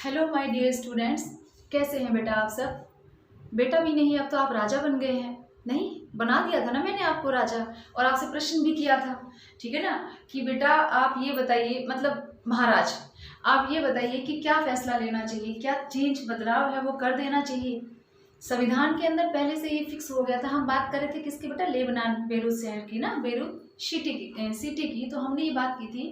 Hello my dear students, कैसे हैं बेटा आप सब। बेटा भी नहीं, अब तो आप राजा बन गए हैं। नहीं, बना दिया था ना मैंने आपको राजा, और आपसे प्रश्न भी किया था, ठीक है ना, कि बेटा आप ये बताइए, मतलब महाराज, आप ये बताइए कि क्या फैसला लेना चाहिए, क्या चेंज बदलाव है वो कर देना चाहिए। संविधान के अंदर पहले से ये फिक्स हो गया था। हम बात कर रहे थे किसकी बेटा, लेबनान बेरूत शहर की ना, बेरूत सिटी की। तो हमने ये बात की थी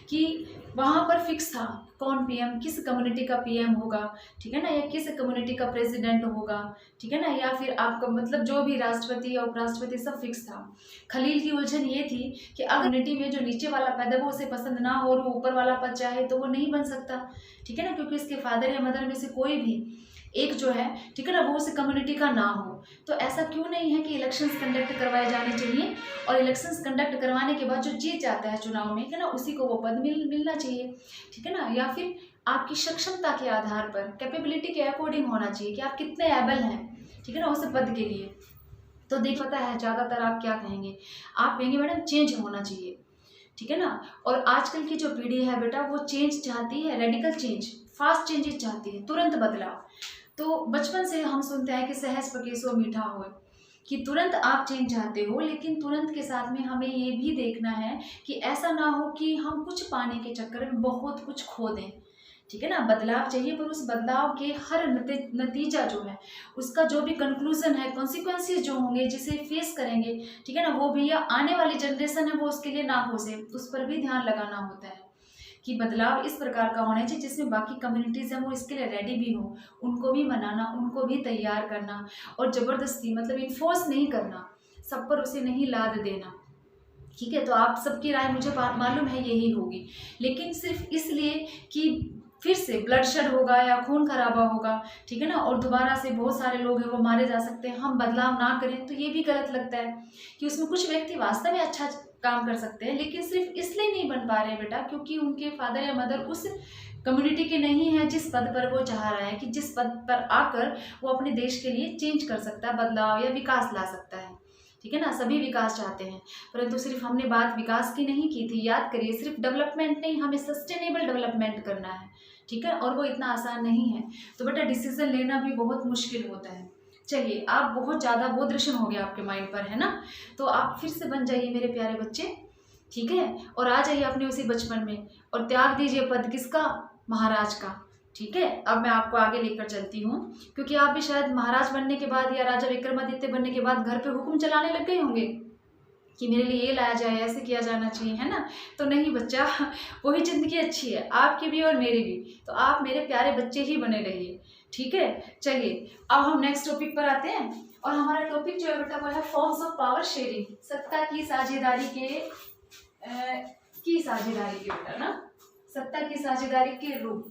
कि वहाँ पर फिक्स था कौन पीएम, किस कम्युनिटी का पीएम होगा, ठीक है ना, या किस कम्युनिटी का प्रेसिडेंट होगा, ठीक है ना, या फिर आपका मतलब जो भी राष्ट्रपति या उपराष्ट्रपति, सब फिक्स था। खलील की उलझन ये थी कि अगर कम्युनिटी में जो नीचे वाला पद है वो उसे पसंद ना हो और वो ऊपर वाला पद चाहे तो वो नहीं बन सकता, ठीक है ना, क्योंकि उसके फादर या मदर में से कोई भी एक जो है, ठीक है ना, वो उस कम्युनिटी का ना हो। तो ऐसा क्यों नहीं है कि इलेक्शंस कंडक्ट करवाए जाने चाहिए, और इलेक्शंस कंडक्ट करवाने के बाद जो जीत जाता है चुनाव में, ठीक है ना, उसी को वो पद मिलना चाहिए, ठीक है ना, या फिर आपकी सक्षमता के आधार पर, कैपेबिलिटी के अकॉर्डिंग होना चाहिए कि आप कितने एबल हैं, ठीक है ना, उस पद के लिए। तो देख पता है ज़्यादातर आप क्या कहेंगे, आप कहेंगे मैडम चेंज होना चाहिए, ठीक है ना। और आजकल की जो पीढ़ी है बेटा वो चेंज चाहती है, रेडिकल चेंज, फास्ट चेंजेस चाहती है, तुरंत बदलाव। तो बचपन से हम सुनते हैं कि सहज पके सो मीठा हो, कि तुरंत आप चेंज चाहते हो, लेकिन तुरंत के साथ में हमें ये भी देखना है कि ऐसा ना हो कि हम कुछ पाने के चक्कर में बहुत कुछ खो दें, ठीक है ना। बदलाव चाहिए, पर उस बदलाव के हर नतीजा जो है, उसका जो भी कंक्लूजन है, कॉन्सिक्वेंसेज जो होंगे जिसे फेस करेंगे, ठीक है ना, वो भी, या आने वाली जनरेशन है वो उसके लिए ना घुसे, उस पर भी ध्यान लगाना होता है कि बदलाव इस प्रकार का होना चाहिए जिसमें बाकी कम्युनिटीज़ हैं वो इसके लिए रेडी भी हो, उनको भी मनाना, उनको भी तैयार करना, और ज़बरदस्ती मतलब इन्फोर्स नहीं करना, सब पर उसे नहीं लाद देना, ठीक है। तो आप सबकी राय मुझे मालूम है यही होगी, लेकिन सिर्फ इसलिए कि फिर से ब्लडशेड होगा या खून खराबा होगा, ठीक है ना, और दोबारा से बहुत सारे लोग हैं वो मारे जा सकते हैं, हम बदलाव ना करें तो ये भी गलत लगता है कि उसमें कुछ व्यक्ति वास्तव में अच्छा काम कर सकते हैं, लेकिन सिर्फ इसलिए नहीं बन पा रहे बेटा क्योंकि उनके फादर या मदर उस कम्युनिटी के नहीं है जिस पद पर वो चाह रहा है कि जिस पद पर आकर वो अपने देश के लिए चेंज कर सकता है, बदलाव या विकास ला सकता है, ठीक है ना। सभी विकास चाहते हैं, परंतु सिर्फ हमने बात विकास की नहीं की थी, याद करिए, सिर्फ डेवलपमेंट नहीं, हमें सस्टेनेबल डेवलपमेंट करना है, ठीक है, और वो इतना आसान नहीं है। तो बेटा डिसीजन लेना भी बहुत मुश्किल होता है। चलिए, आप बहुत ज़्यादा बोधरशन हो गया आपके माइंड पर, है ना, तो आप फिर से बन जाइए मेरे प्यारे बच्चे, ठीक है, और आ जाइए अपने उसी बचपन में, और त्याग दीजिए पद किसका, महाराज का, ठीक है। अब मैं आपको आगे लेकर चलती हूँ, क्योंकि आप भी शायद महाराज बनने के बाद या राजा विक्रमादित्य बनने के बाद घर पे हुक्म चलाने लग गए होंगे कि मेरे लिए ये लाया जाए, ऐसे किया जाना चाहिए, है ना। तो नहीं बच्चा, वही जिंदगी अच्छी है आपकी भी और मेरी भी, तो आप मेरे प्यारे बच्चे ही बने रहिए, ठीक है। चलिए, अब हम नेक्स्ट टॉपिक पर आते हैं, और हमारा टॉपिक जो है बेटा वो है फॉर्म्स ऑफ पावर शेयरिंग, सत्ता की साझेदारी के बेटा ना, सत्ता की साझेदारी के रूप।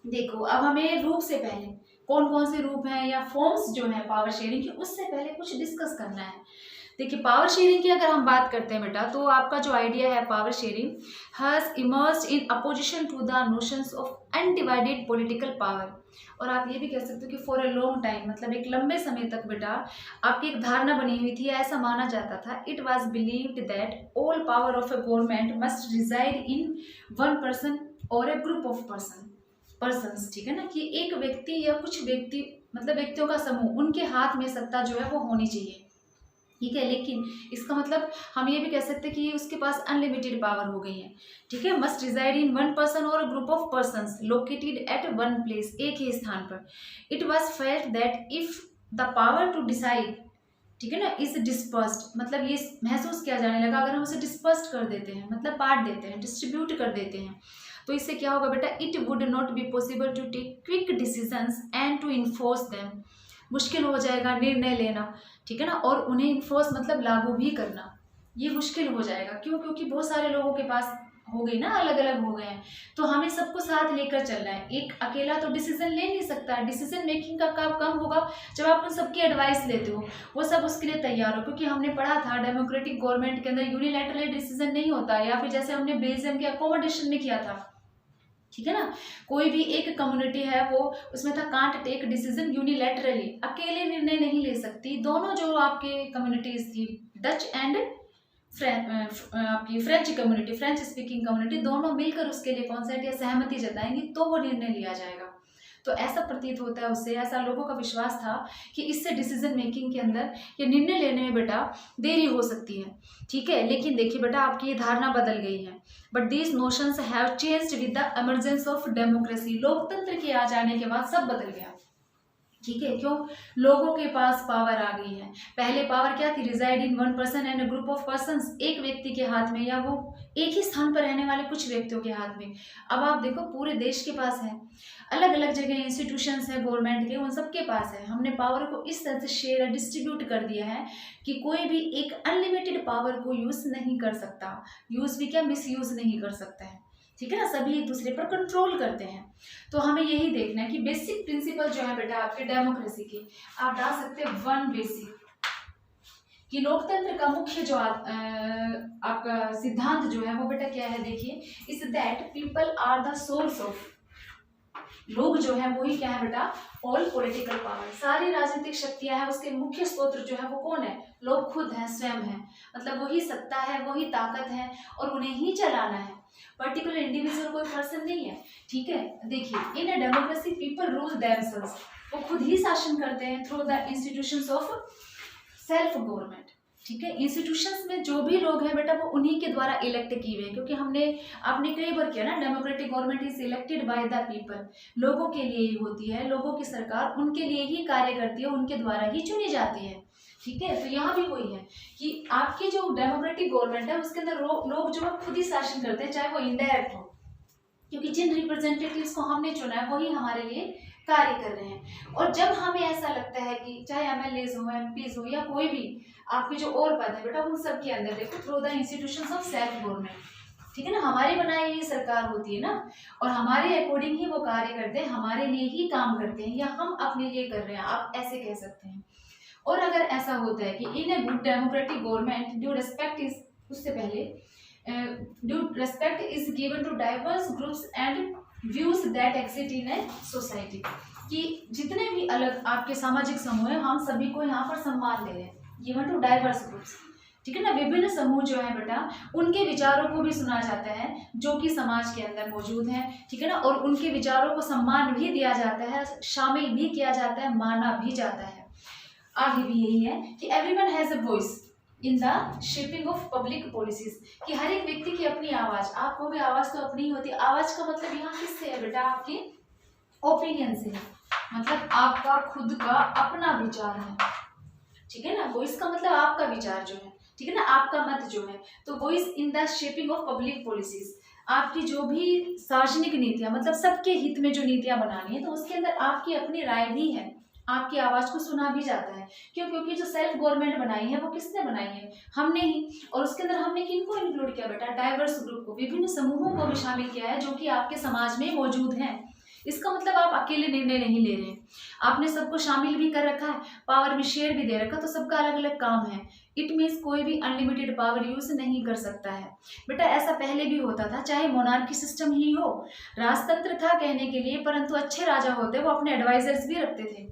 देखो, अब हमें रूप से पहले कौन कौन से रूप हैं या फॉर्म्स जो है पावर शेयरिंग के, उससे पहले कुछ डिस्कस करना है। देखिए, पावर शेयरिंग की अगर हम बात करते हैं बेटा, तो आपका जो आइडिया है power sharing has emerged in opposition to the notions of undivided political power. और आप ये भी कह सकते हो कि फॉर अ लॉन्ग टाइम, मतलब एक लंबे समय तक बेटा आपकी एक धारणा बनी हुई थी, ऐसा माना जाता था, it was believed that all power of a government must reside in one person और ए ग्रुप ऑफ पर्सन्स, ठीक है ना, कि एक व्यक्ति या कुछ व्यक्ति, मतलब व्यक्तियों का समूह, उनके हाथ में सत्ता जो है वो होनी चाहिए, ठीक है। लेकिन इसका मतलब हम ये भी कह सकते हैं कि उसके पास अनलिमिटेड पावर हो गई है, ठीक है। Must reside in one person और group of persons located at one place, एक ही स्थान पर। It was felt that if the power to decide, ठीक है ना, इज डिस्पर्स्ड, मतलब ये महसूस किया जाने लगा अगर हम उसे डिस्पर्स्ड कर देते हैं, मतलब बांट देते हैं, डिस्ट्रीब्यूट कर देते हैं, तो इससे क्या होगा बेटा, it would not be possible to take quick decisions and to enforce them. मुश्किल हो जाएगा निर्णय लेना, ठीक है ना, और उन्हें इन्फोर्स मतलब लागू भी करना, ये मुश्किल हो जाएगा। क्यों? क्योंकि बहुत सारे लोगों के पास हो गई ना, अलग अलग हो गए हैं, तो हमें सबको साथ लेकर चलना है। एक अकेला तो डिसीजन ले नहीं सकता, डिसीजन मेकिंग का काम कम होगा जब आप उन सबकी एडवाइस लेते हो, वो सब उसके लिए तैयार हो, क्योंकि हमने पढ़ा था डेमोक्रेटिक गवर्नमेंट के अंदर यूनिलैटरल डिसीजन नहीं होता, या फिर जैसे हमने बेल्जियम के अकोमोडेशन में किया था, ठीक है ना, कोई भी एक कम्युनिटी है वो उसमें था कांट टेक डिसीजन यूनिलैटरली, अकेले निर्णय नहीं ले सकती। दोनों जो आपके कम्युनिटीज थी, डच एंड आपकी French community, French speaking community, दोनों मिलकर उसके लिए कॉन्सेंट या सहमति जताएंगी तो वो निर्णय लिया जाएगा, तो ऐसा प्रतीत होता है उससे, ऐसा लोगों का विश्वास था कि इससे डिसीजन मेकिंग के अंदर या निर्णय लेने में बेटा देरी हो सकती है। ठीक है, लेकिन देखिए बेटा आपकी ये धारणा बदल गई है। But these notions have changed with the emergence of democracy. लोकतंत्र के आ जाने के बाद सब बदल गया। ठीक है, क्यों? लोगों के पास पावर आ गई है। पहले पावर क्या थी? Reside in one person and a group of persons, एक व्यक्ति के हाथ में या वो एक ही स्थान पर रहने वाले कुछ व्यक्तियों के हाथ में। अब आप देखो पूरे देश के पास है, अलग अलग जगह इंस्टीट्यूशंस है गवर्नमेंट के, उन सबके पास है। हमने पावर को इस तरह से शेयर डिस्ट्रीब्यूट कर दिया है कि कोई भी एक अनलिमिटेड पावर को यूज नहीं कर सकता, यूज भी क्या मिस यूज नहीं कर सकता है। ठीक है ना, सभी एक दूसरे पर कंट्रोल करते हैं। तो हमें यही देखना है कि बेसिक प्रिंसिपल जो है बेटा आपके डेमोक्रेसी की, आप डाल सकते हैं वन बेसिक, कि लोकतंत्र का मुख्य जो आपका सिद्धांत जो है वो बेटा क्या है, देखिए, is that people are the source of, लोग जो है वही क्या है बेटा, ऑल पॉलिटिकल पावर, सारी राजनीतिक शक्तियां हैं उसके मुख्य स्रोत जो है वो कौन है? लोग खुद हैं, स्वयं है। मतलब वही सत्ता है, वही ताकत है और उन्हें ही चलाना है, पर्टिकुलर इंडिविजुअल कोई पर्सन नहीं है। ठीक है, देखिए in a democracy people rule themselves, वो खुद ही शासन करते हैं through the institutions of self government. ठीक है, इंस्टीट्यूशंस में जो भी लोग हैं बेटा वो उन्हीं के द्वारा इलेक्ट किए हुए हैं, क्योंकि आपने कई बार किया ना, democratic government is elected by the people, लोगों के लिए ही होती है, लोगों की सरकार उनके लिए ही कार्य करती है, उनके द्वारा ही चुनी जाती है। ठीक है, तो यहाँ भी वही है कि आपकी जो डेमोक्रेटिक गवर्नमेंट है उसके अंदर लोग जो है खुद ही शासन करते हैं, चाहे वो इनडायरेक्ट हो, क्योंकि जिन रिप्रेजेंटेटिव्स को हमने चुना है वही हमारे लिए कार्य कर रहे हैं। और जब हमें ऐसा लगता है कि चाहे एमएलएज हो, एमपीज हो या कोई भी आपके जो और पद है बेटा, उन सब के अंदर देखो through the institutions of self government, ठीक है ना, हमारी बनाई हुई सरकार होती है ना, और हमारे अकॉर्डिंग ही वो कार्य करते हैं, हमारे लिए ही काम करते हैं, या हम अपने लिए कर रहे हैं, आप ऐसे कह सकते हैं। और अगर ऐसा होता है कि in a good democratic government due respect is, उससे पहले due respect is given to diverse groups and views that exist in a society, कि जितने भी अलग आपके सामाजिक समूह हैं हम सभी को यहाँ पर सम्मान दे रहे हैं, गिवन टू डाइवर्स ग्रुप्स। ठीक है ना, विभिन्न समूह जो है बेटा उनके विचारों को भी सुना जाता है जो कि समाज के अंदर मौजूद हैं। ठीक है ना, और उनके विचारों को सम्मान भी दिया जाता है, शामिल भी किया जाता है, माना भी जाता है। आगे भी यही है कि everyone has a voice in the shaping of public policies, कि हर एक व्यक्ति की अपनी आवाज, आपको भी आवाज तो अपनी ही होती है। आवाज का मतलब यहाँ किससे है बेटा? आपके ओपिनियन से है, मतलब आपका खुद का अपना विचार है। ठीक है ना, वॉइस का मतलब आपका विचार जो है, ठीक है ना, आपका मत जो है। तो voice in the shaping of public policies, आपकी जो भी सार्वजनिक नीतियां, मतलब सबके हित में जो नीतियां बनानी है, तो उसके अंदर आपकी अपनी राय भी है, आपकी आवाज को सुना भी जाता है। क्यों? क्योंकि जो सेल्फ गवर्नमेंट बनाई है वो किसने बनाई है? हमने ही। और उसके अंदर हमने किनको इंक्लूड किया बेटा? डाइवर्स ग्रुप को, विभिन्न समूहों को भी शामिल किया है जो कि आपके समाज में मौजूद हैं। इसका मतलब आप अकेले निर्णय नहीं ले रहे हैं, आपने सबको शामिल भी कर रखा है, पावर भी शेयर भी दे रखा, तो सबका अलग अलग काम है। इट मीन्स कोई भी अनलिमिटेड पावर यूज नहीं कर सकता है बेटा। ऐसा पहले भी होता था, चाहे मोनार्की सिस्टम ही हो, राजतंत्र था कहने के लिए, परंतु अच्छे राजा होते वो अपने एडवाइजर्स भी रखते थे,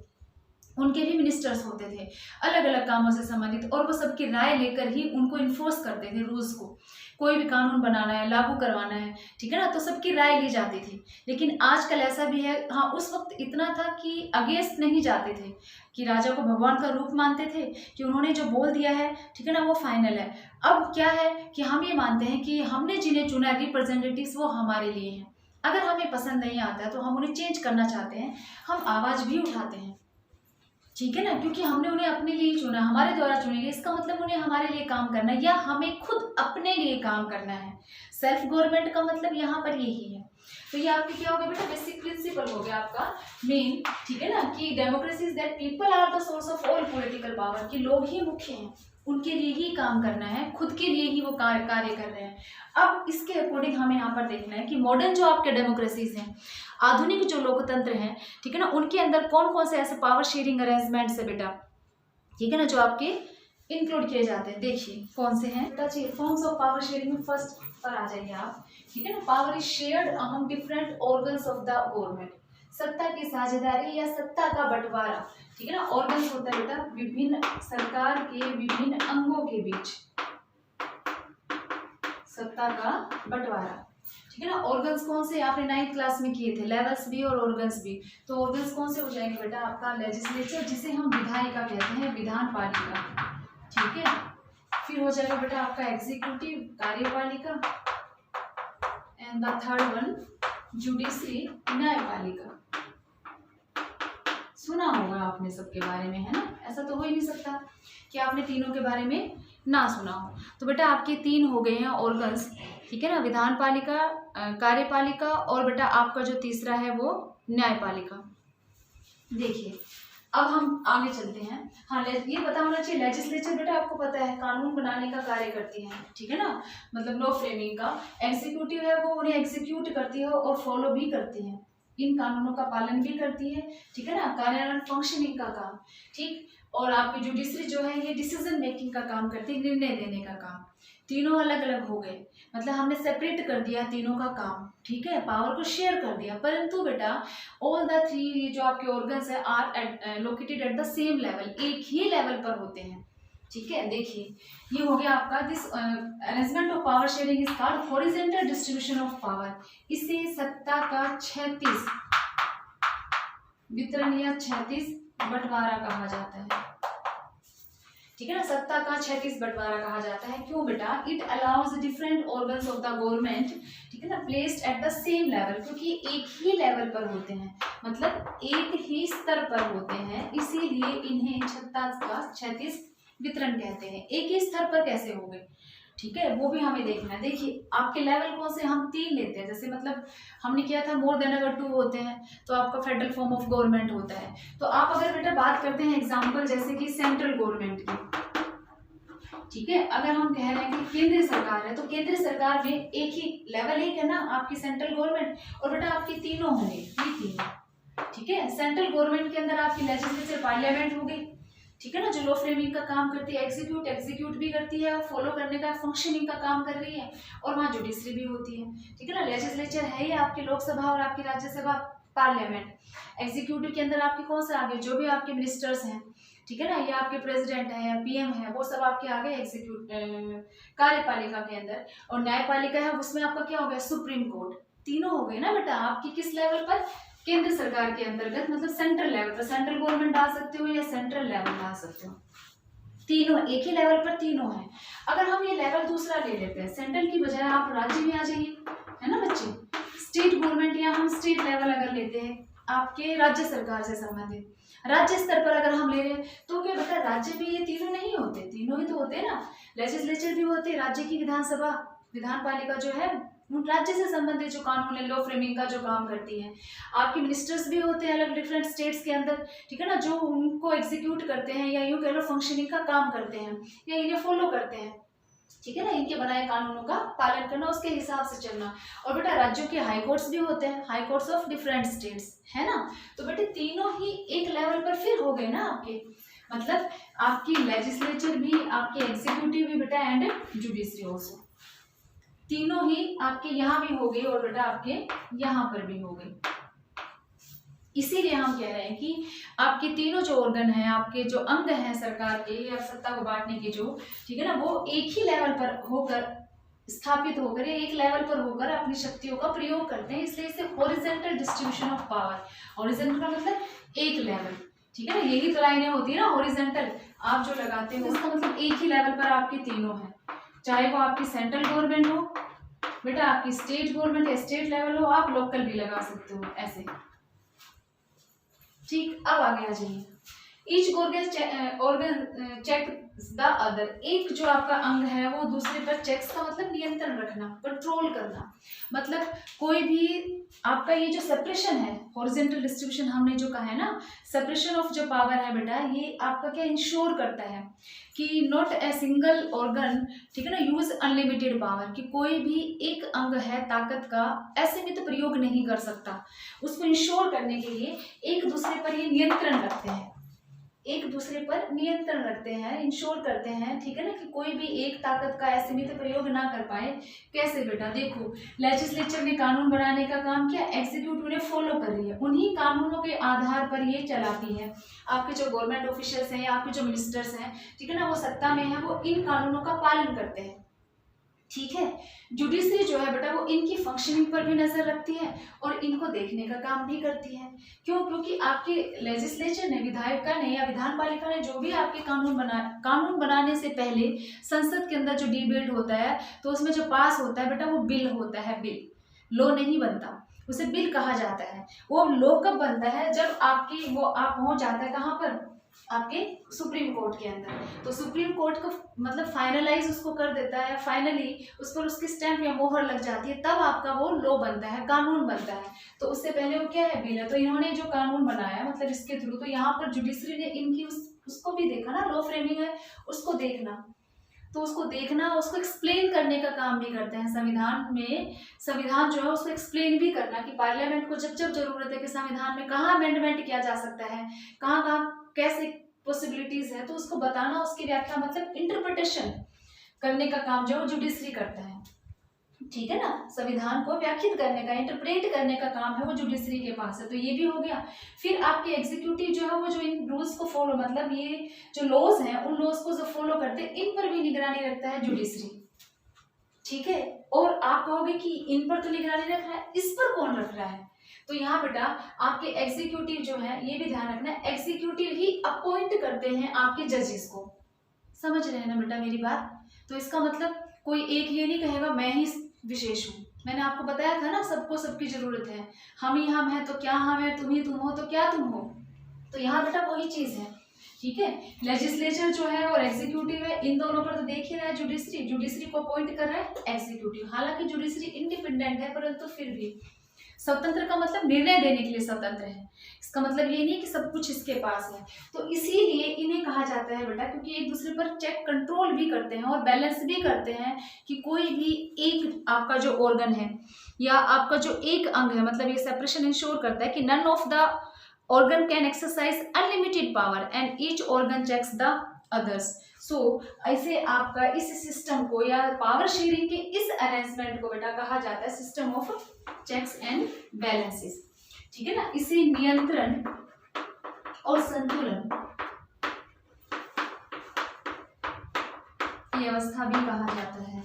उनके भी मिनिस्टर्स होते थे अलग अलग कामों से संबंधित, और वो सबकी राय लेकर ही उनको इन्फोर्स करते थे रूल्स को। कोई भी कानून बनाना है, लागू करवाना है, ठीक है ना, तो सबकी राय ली जाती थी। लेकिन आजकल ऐसा भी है, हाँ उस वक्त इतना था कि अगेंस्ट नहीं जाते थे, कि राजा को भगवान का रूप मानते थे, कि उन्होंने जो बोल दिया है ठीक है ना वो फाइनल है। अब क्या है कि हम ये मानते हैं कि हमने जिन्हें चुना रिप्रेजेंटेटिव्स वो हमारे लिए हैं, अगर हमें पसंद नहीं आता है तो हम उन्हें चेंज करना चाहते हैं, हम आवाज़ भी उठाते हैं। ठीक है ना, क्योंकि हमने उन्हें अपने लिए चुना, हमारे द्वारा चुने गए, इसका मतलब उन्हें हमारे लिए काम करना है या हमें खुद अपने लिए काम करना है। सेल्फ गवर्नमेंट का मतलब यहाँ पर यही है। तो ये आपके क्या हो गया बेटा? बेसिक प्रिंसिपल हो गया आपका मेन। ठीक है ना, कि democracy is that people are the source of all political power, कि लोग ही मुख्य हैं, उनके लिए ही काम करना है, खुद के लिए ही वो कार्य कर रहे हैं। अब इसके अकॉर्डिंग हमें यहाँ पर देखना है कि मॉडर्न जो आपके डेमोक्रेसीज हैं, आधुनिक जो लोकतंत्र हैं, ठीक है ना, उनके अंदर कौन कौन से ऐसे पावर शेयरिंग अरेंजमेंट्स है बेटा, ठीक है ना, जो आपके इंक्लूड किए जाते हैं। देखिए कौन से हैं बेटा? चाहिए फॉर्म्स ऑफ पावर शेयरिंग में फर्स्ट पर आ जाइए आप। ठीक है ना, power is shared among different organs of the government, सत्ता की साझेदारी या सत्ता का बंटवारा। ठीक है ना, ऑर्गन्स होता है बेटा विभिन्न सरकार के विभिन्न अंगों के बीच सत्ता का बंटवारा। ठीक है ना। ऑर्गन्स कौन से आपने 9th क्लास में किए थे, लेवल्स भी और ऑर्गन्स भी। तो ऑर्गन्स कौन से हो जाएंगे बेटा, आपका लेजिस्लेचर जिसे हम विधायिका कहते हैं, विधान पालिका, ठीक है। फिर हो जाएगा बेटा आपका एग्जीक्यूटिव, कार्यपालिका, and the third one judiciary, न्यायपालिका। सुना होगा आपने सबके बारे में, है ना। ऐसा तो हो ही नहीं सकता कि आपने तीनों के बारे में ना सुना हो। तो बेटा आपके 3 हो गए हैं ऑर्गन्स, ठीक है ना, विधान पालिका, कार्यपालिका, और बेटा आपका जो तीसरा है वो न्यायपालिका। देखिए अब हम आगे चलते हैं। हाँ, ये पता होना चाहिए, लेजिस्लेचर बेटा आपको पता है कानून बनाने का कार्य करती है, ठीक है ना, मतलब लॉ फ्रेमिंग का। एग्जीक्यूटिव है वो उन्हें एग्जीक्यूट करती है और फॉलो भी करती है, इन कानूनों का पालन भी करती है, ठीक है ना, कार्यान्वयन फंक्शनिंग का काम, ठीक। और आपकी जुडिशरी जो है ये डिसीजन मेकिंग का काम करती है, निर्णय देने का काम। तीनों अलग अलग हो गए, मतलब हमने सेपरेट कर दिया तीनों का काम, ठीक है, पावर को शेयर कर दिया। परंतु बेटा ऑल द 3 जो आपके ऑर्गन्स है are located at the same level, एक ही लेवल पर होते हैं, ठीक है। देखिए ये हो गया आपका this arrangement of power sharing is called horizontal distribution of power. इसे सत्ता का 36 वितरण या 36 बंटवारा कहा जाता है, ठीक है ना, सत्ता का 36 बंटवारा कहा जाता है। क्यों बेटा, it allows different organs of the government, ठीक है ना, placed at the same level, क्योंकि एक ही लेवल पर होते हैं, मतलब एक ही स्तर पर होते हैं, इसीलिए इन्हें सत्ता का 36 वितरण कहते हैं। एक ही स्तर पर कैसे हो गए, ठीक है, वो भी हमें देखना है। देखिए आपके लेवल कौन से, हम 3 लेते हैं, जैसे मतलब हमने किया था मोर देन अगर 2 होते हैं तो आपका फेडरल फॉर्म ऑफ गवर्नमेंट होता है। तो आप अगर बेटा बात करते हैं एग्जाम्पल जैसे कि सेंट्रल गवर्नमेंट की, ठीक है, अगर हम कह रहे हैं कि केंद्र सरकार है तो केंद्र सरकार में एक ही लेवल एक है ना आपकी सेंट्रल गवर्नमेंट, और बेटा आपकी तीनों होंगे, ये तीनों, ठीक है। सेंट्रल गवर्नमेंट के अंदर आपकी लेजिस्लेचर पार्लियामेंट होगी, ठीक है ना, जो लॉ फ्रेमिंग का काम करती है, एग्जीक्यूट भी करती है, और फॉलो करने का फंक्शनिंग का काम कर रही है, और वहाँ जुडिशरी भी होती है, ठीक है ना। लेजिस्लेचर है ये आपकी लोकसभा और आपकी राज्यसभा, पार्लियामेंट। एग्जीक्यूटिव के अंदर आपके कौन सा आगे, जो भी आपके मिनिस्टर्स हैं, ठीक है ना, ये आपके प्रेसिडेंट है या पीएम है, वो सब आपके आगे एग्जीक्यूट कार्यपालिका के अंदर। और न्यायपालिका है उसमें आपका क्या हो गया, सुप्रीम कोर्ट। तीनों हो गए ना बेटा आपकी किस लेवल पर, केंद्र सरकार के अंतर्गत, मतलब सेंट्रल लेवल पर, सेंट्रल गवर्नमेंट डाल सकते हो या सेंट्रल लेवल डाल सकते हो, तीनों एक ही लेवल पर तीनों है। अगर हम ये लेवल दूसरा ले लेते हैं, सेंट्रल की बजाय आप राज्य में आ जाइए, है ना बच्चे, स्टेट गवर्नमेंट, या हम स्टेट लेवल अगर लेते हैं आपके राज्य सरकार से संबंधित, राज्य स्तर पर अगर हम ले रहे हैं तो क्या बेटा राज्य में ये तीनों नहीं होते, तीनों ही तो होते हैं ना, लेजिस्लेचर भी होते हैं, राज्य की विधानसभा, विधान पालिका जो है राज्य से संबंधित जो कानून है, लॉ फ्रेमिंग का जो काम करती है, आपके मिनिस्टर्स भी होते हैं अलग डिफरेंट स्टेट्स के अंदर, ठीक है ना, जो उनको एग्जीक्यूट करते हैं या यूं कह लो फंक्शनिंग का काम करते हैं या इन्हें फॉलो करते हैं, ठीक है ना, इनके बनाए कानूनों का पालन करना, उसके हिसाब से चलना। और बेटा राज्यों के हाई कोर्ट्स भी होते हैं, high courts of different states, है ना। तो बेटे तीनों ही एक लेवल पर फिर हो गए ना आपके, मतलब आपकी लेजिस्लेचर भी, आपकी एग्जीक्यूटिव भी बेटा, एंड जुडिशरी ऑल्सो, तीनों ही आपके यहाँ भी हो गई और बेटा आपके यहाँ पर भी हो गई। इसीलिए हम कह रहे हैं कि आपके तीनों जो ऑर्गन हैं, आपके जो अंग हैं सरकार के या सत्ता को बांटने के जो, ठीक है ना, वो एक ही लेवल पर होकर स्थापित होकर, एक लेवल पर होकर अपनी शक्तियों का प्रयोग करते हैं, इसलिए इसे horizontal distribution of power, horizontal का मतलब एक लेवल, ठीक है ना, यही तो लाइनें होती है ना हॉरिजॉन्टल, आप जो लगाते हो उसका मतलब एक ही लेवल पर आपके तीनों हैं, चाहे वो आपकी सेंट्रल गवर्नमेंट हो बेटा, आपकी स्टेट गवर्नमेंट या स्टेट लेवल हो, आप लोकल भी लगा सकते हो ऐसे, ठीक। अब आगे आ जाइए, each organ check the other, एक जो आपका अंग है वो दूसरे पर चेक्स का मतलब नियंत्रण रखना, कंट्रोल करना, मतलब कोई भी आपका ये जो सेपरेशन है, हॉरिजॉन्टल डिस्ट्रीब्यूशन हमने जो कहा है ना, सेपरेशन ऑफ जो पावर है बेटा, ये आपका क्या इंश्योर करता है कि नॉट ए सिंगल ऑर्गन, ठीक है ना, यूज अनलिमिटेड पावर, कि कोई भी एक अंग है ताकत का असीमित प्रयोग नहीं कर सकता, उसको इंश्योर करने के लिए एक दूसरे पर ये नियंत्रण रखते हैं, एक दूसरे पर नियंत्रण रखते हैं, इंश्योर करते हैं, ठीक है ना, कि कोई भी एक ताकत का असीमित प्रयोग ना कर पाए। कैसे बेटा, देखो लेजिस्लेचर ने कानून बनाने का काम किया, एग्जीक्यूटिव ने फॉलो कर रही है, उन्हीं कानूनों के आधार पर ये चलाती है। आपके जो गवर्नमेंट ऑफिशियल्स हैं या आपके जो मिनिस्टर्स हैं, ठीक है ना, वो सत्ता में है, वो इन कानूनों का पालन करते हैं, ठीक है। जुडिशरी जो है बेटा वो इनकी फंक्शनिंग पर भी नजर रखती है और इनको देखने का काम भी करती है। क्यों? क्योंकि आपके लेजिस्लेचर ने, विधायिका ने या विधान पालिका ने जो भी आपके कानून बनाने से पहले संसद के अंदर जो डिबेट होता है तो उसमें जो पास होता है बेटा वो बिल होता है। बिल, लॉ नहीं बनता, उसे बिल कहा जाता है। वो लॉ कब बनता है? जब आपकी वो आप पहुंच जाता है कहाँ पर? आपके सुप्रीम कोर्ट के अंदर। तो सुप्रीम कोर्ट को मतलब फाइनलाइज उसको कर देता है, फाइनली उस पर उसकी स्टैंप या मोहर लग जाती है, तब आपका वो लॉ बनता है, कानून बनता है। तो उससे पहले वो क्या है? बिल है। तो इन्होंने जो कानून बनाया मतलब इसके थ्रू, तो यहाँ पर जुडिशरी ने इनकी उसको भी देखा ना, लॉ फ्रेमिंग है उसको देखना, तो उसको देखना, उसको एक्सप्लेन करने का काम भी करते हैं। संविधान में, संविधान जो है उसको एक्सप्लेन भी करना कि पार्लियामेंट को जब जब जरूरत है कि संविधान में कहाँ अमेंडमेंट किया जा सकता है, कहाँ कहाँ कैसे पॉसिबिलिटीज है, तो उसको बताना, उसकी व्याख्या मतलब इंटरप्रिटेशन करने का काम जो जुडिशरी करता है। ठीक है ना, संविधान को व्याख्यात करने का, इंटरप्रेट करने का काम है वो जुडिशरी के पास है। तो ये भी हो गया। फिर आपके एग्जीक्यूटिव जो है वो जो इन रूल्स को फॉलो, मतलब ये जो लॉज हैं उन लॉज को जो फॉलो करते हैं, इन पर भी निगरानी रखता है जुडिशरी। ठीक है। और आप कहोगे कि इन पर तो निगरानी रख रहा है, इस पर कौन रख रहा है? तो यहाँ बेटा आपके एग्जीक्यूटिव जो है, ये भी ध्यान रखना है, एग्जीक्यूटिव ही अपॉइंट करते हैं आपके जजेस को। समझ रहे हैं ना बेटा मेरी बात? तो इसका मतलब कोई एक ये नहीं कहेगा मैं ही विशेष हूँ। मैंने आपको बताया था ना, सबको सबकी जरूरत है, हम ही हम है तो क्या हम है, तुम ही तुम हो तो क्या तुम हो। तो यहाँ बेटा वही चीज है। ठीक है। लेजिस्लेचर जो है और एग्जीक्यूटिव है, इन दोनों पर तो देख ही रहा है जुडिशरी, जुडिशरी को अपॉइंट कर रहा है एग्जीक्यूटिव। हालांकि जुडिशरी इंडिपेंडेंट है परंतु फिर भी स्वतंत्र का मतलब निर्णय देने के लिए स्वतंत्र है। इसका मतलब ये नहीं कि सब कुछ इसके पास है। तो इसीलिए इन्हें कहा जाता है बेटा, क्योंकि एक दूसरे पर चेक कंट्रोल भी करते हैं और बैलेंस भी करते हैं कि कोई भी एक आपका जो ऑर्गन है या आपका जो एक अंग है, मतलब ये सेपरेशन इंश्योर करता है कि none of the organ can exercise unlimited power and each organ checks the others. So ऐसे आपका इस सिस्टम को या पावर शेयरिंग के इस अरेंजमेंट को बेटा कहा जाता है system of checks and balances. ठीक है ना। इसे नियंत्रण और संतुलन की अवस्था भी कहा जाता है।